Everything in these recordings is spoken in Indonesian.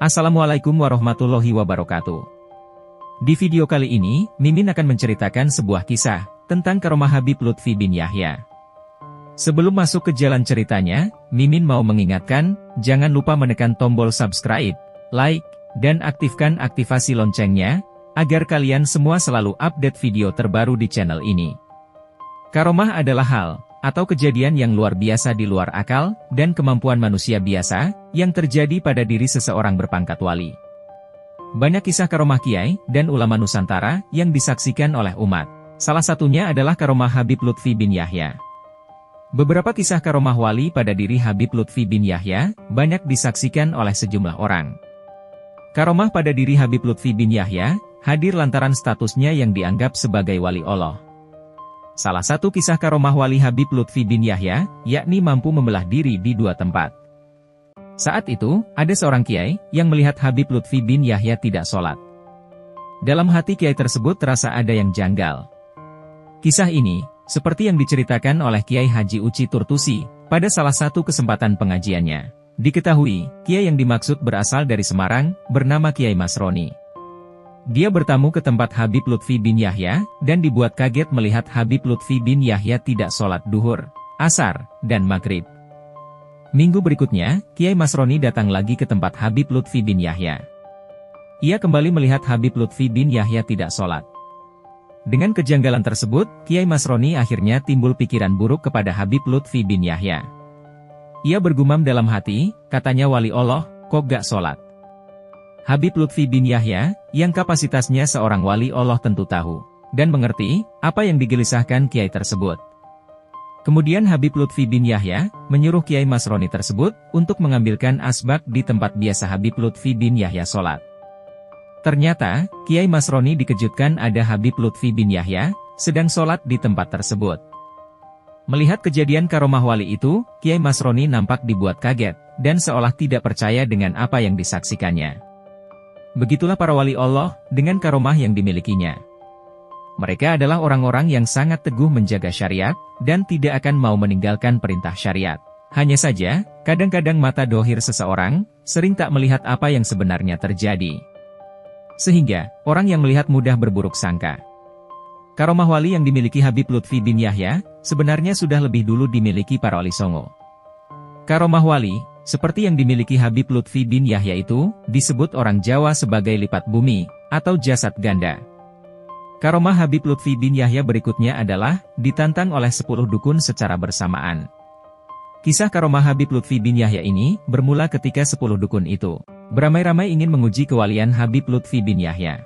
Assalamualaikum warahmatullahi wabarakatuh. Di video kali ini, Mimin akan menceritakan sebuah kisah tentang karomah Habib Lutfi bin Yahya. Sebelum masuk ke jalan ceritanya, Mimin mau mengingatkan, jangan lupa menekan tombol subscribe, like, dan aktifkan aktivasi loncengnya, agar kalian semua selalu update video terbaru di channel ini. Karomah adalah hal atau kejadian yang luar biasa di luar akal dan kemampuan manusia biasa, yang terjadi pada diri seseorang berpangkat wali. Banyak kisah karomah kiai dan ulama Nusantara yang disaksikan oleh umat. Salah satunya adalah karomah Habib Lutfi bin Yahya. Beberapa kisah karomah wali pada diri Habib Lutfi bin Yahya banyak disaksikan oleh sejumlah orang. Karomah pada diri Habib Lutfi bin Yahya hadir lantaran statusnya yang dianggap sebagai wali Allah. Salah satu kisah karomah wali Habib Lutfi bin Yahya, yakni mampu membelah diri di dua tempat. Saat itu, ada seorang kiai yang melihat Habib Lutfi bin Yahya tidak sholat. Dalam hati kiai tersebut terasa ada yang janggal. Kisah ini, seperti yang diceritakan oleh Kiai Haji Uci Turtusi, pada salah satu kesempatan pengajiannya. Diketahui, kiai yang dimaksud berasal dari Semarang, bernama Kiai Masroni. Dia bertamu ke tempat Habib Lutfi bin Yahya, dan dibuat kaget melihat Habib Lutfi bin Yahya tidak sholat duhur, asar, dan maghrib. Minggu berikutnya, Kiai Masroni datang lagi ke tempat Habib Lutfi bin Yahya. Ia kembali melihat Habib Lutfi bin Yahya tidak sholat. Dengan kejanggalan tersebut, Kiai Masroni akhirnya timbul pikiran buruk kepada Habib Lutfi bin Yahya. Ia bergumam dalam hati, katanya wali Allah, kok gak sholat? Habib Lutfi bin Yahya, yang kapasitasnya seorang wali Allah tentu tahu dan mengerti apa yang digelisahkan kiai tersebut. Kemudian Habib Lutfi bin Yahya menyuruh Kiai Masroni tersebut untuk mengambilkan asbak di tempat biasa Habib Lutfi bin Yahya sholat. Ternyata, Kiai Masroni dikejutkan ada Habib Lutfi bin Yahya sedang sholat di tempat tersebut. Melihat kejadian karomah wali itu, Kiai Masroni nampak dibuat kaget dan seolah tidak percaya dengan apa yang disaksikannya. Begitulah para wali Allah, dengan karomah yang dimilikinya. Mereka adalah orang-orang yang sangat teguh menjaga syariat, dan tidak akan mau meninggalkan perintah syariat. Hanya saja, kadang-kadang mata dohir seseorang, sering tak melihat apa yang sebenarnya terjadi. Sehingga, orang yang melihat mudah berburuk sangka. Karomah wali yang dimiliki Habib Lutfi bin Yahya, sebenarnya sudah lebih dulu dimiliki para wali songo. Karomah wali, seperti yang dimiliki Habib Lutfi bin Yahya itu, disebut orang Jawa sebagai lipat bumi, atau jasad ganda. Karomah Habib Lutfi bin Yahya berikutnya adalah, ditantang oleh 10 dukun secara bersamaan. Kisah karomah Habib Lutfi bin Yahya ini, bermula ketika 10 dukun itu beramai-ramai ingin menguji kewalian Habib Lutfi bin Yahya.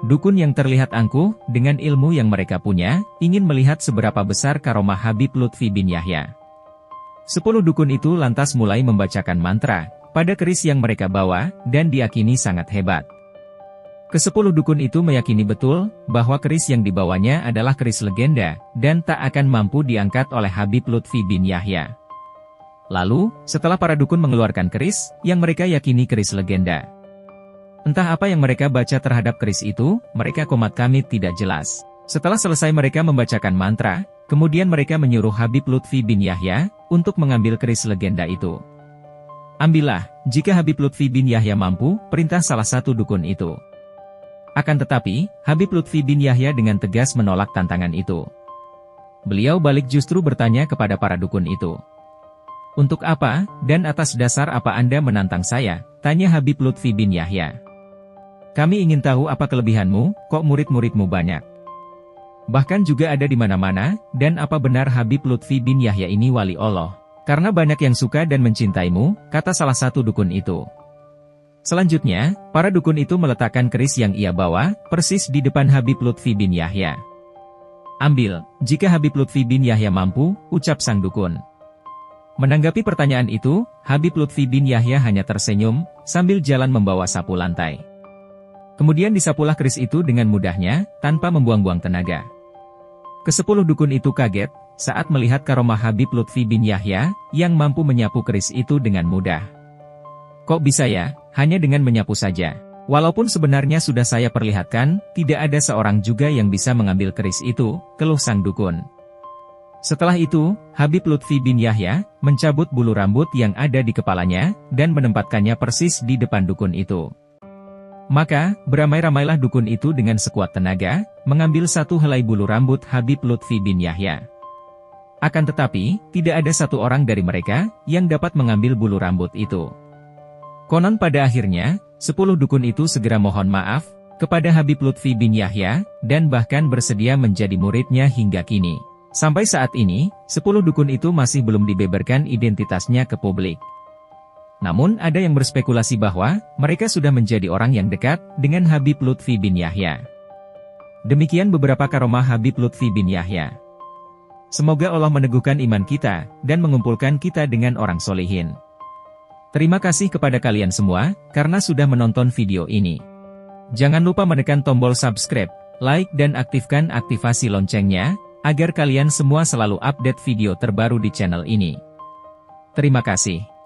Dukun yang terlihat angkuh, dengan ilmu yang mereka punya, ingin melihat seberapa besar karomah Habib Lutfi bin Yahya. 10 dukun itu lantas mulai membacakan mantra pada keris yang mereka bawa, dan diyakini sangat hebat. Ke-10 dukun itu meyakini betul bahwa keris yang dibawanya adalah keris legenda, dan tak akan mampu diangkat oleh Habib Lutfi bin Yahya. Lalu, setelah para dukun mengeluarkan keris, yang mereka yakini keris legenda. Entah apa yang mereka baca terhadap keris itu, mereka komat kamit tidak jelas. Setelah selesai mereka membacakan mantra, kemudian mereka menyuruh Habib Lutfi bin Yahya untuk mengambil keris legenda itu. Ambillah, jika Habib Lutfi bin Yahya mampu, perintah salah satu dukun itu. Akan tetapi, Habib Lutfi bin Yahya dengan tegas menolak tantangan itu. Beliau balik justru bertanya kepada para dukun itu. Untuk apa, dan atas dasar apa Anda menantang saya? Tanya Habib Lutfi bin Yahya. Kami ingin tahu apa kelebihanmu, kok murid-muridmu banyak. Bahkan juga ada di mana-mana, dan apa benar Habib Lutfi bin Yahya ini wali Allah? Karena banyak yang suka dan mencintaimu, kata salah satu dukun itu. Selanjutnya, para dukun itu meletakkan keris yang ia bawa, persis di depan Habib Lutfi bin Yahya. Ambil, jika Habib Lutfi bin Yahya mampu, ucap sang dukun. Menanggapi pertanyaan itu, Habib Lutfi bin Yahya hanya tersenyum, sambil jalan membawa sapu lantai. Kemudian disapulah keris itu dengan mudahnya, tanpa membuang-buang tenaga. Ke-10 dukun itu kaget, saat melihat karomah Habib Lutfi bin Yahya, yang mampu menyapu keris itu dengan mudah. Kok bisa ya, hanya dengan menyapu saja? Walaupun sebenarnya sudah saya perlihatkan, tidak ada seorang juga yang bisa mengambil keris itu, keluh sang dukun. Setelah itu, Habib Lutfi bin Yahya mencabut bulu rambut yang ada di kepalanya dan menempatkannya persis di depan dukun itu. Maka, beramai-ramailah dukun itu dengan sekuat tenaga, mengambil satu helai bulu rambut Habib Lutfi bin Yahya. Akan tetapi, tidak ada satu orang dari mereka yang dapat mengambil bulu rambut itu. Konon pada akhirnya, 10 dukun itu segera mohon maaf kepada Habib Lutfi bin Yahya, dan bahkan bersedia menjadi muridnya hingga kini. Sampai saat ini, 10 dukun itu masih belum dibeberkan identitasnya ke publik. Namun ada yang berspekulasi bahwa mereka sudah menjadi orang yang dekat dengan Habib Lutfi bin Yahya. Demikian beberapa karomah Habib Lutfi bin Yahya. Semoga Allah meneguhkan iman kita dan mengumpulkan kita dengan orang solihin. Terima kasih kepada kalian semua karena sudah menonton video ini. Jangan lupa menekan tombol subscribe, like dan aktifkan aktivasi loncengnya, agar kalian semua selalu update video terbaru di channel ini. Terima kasih.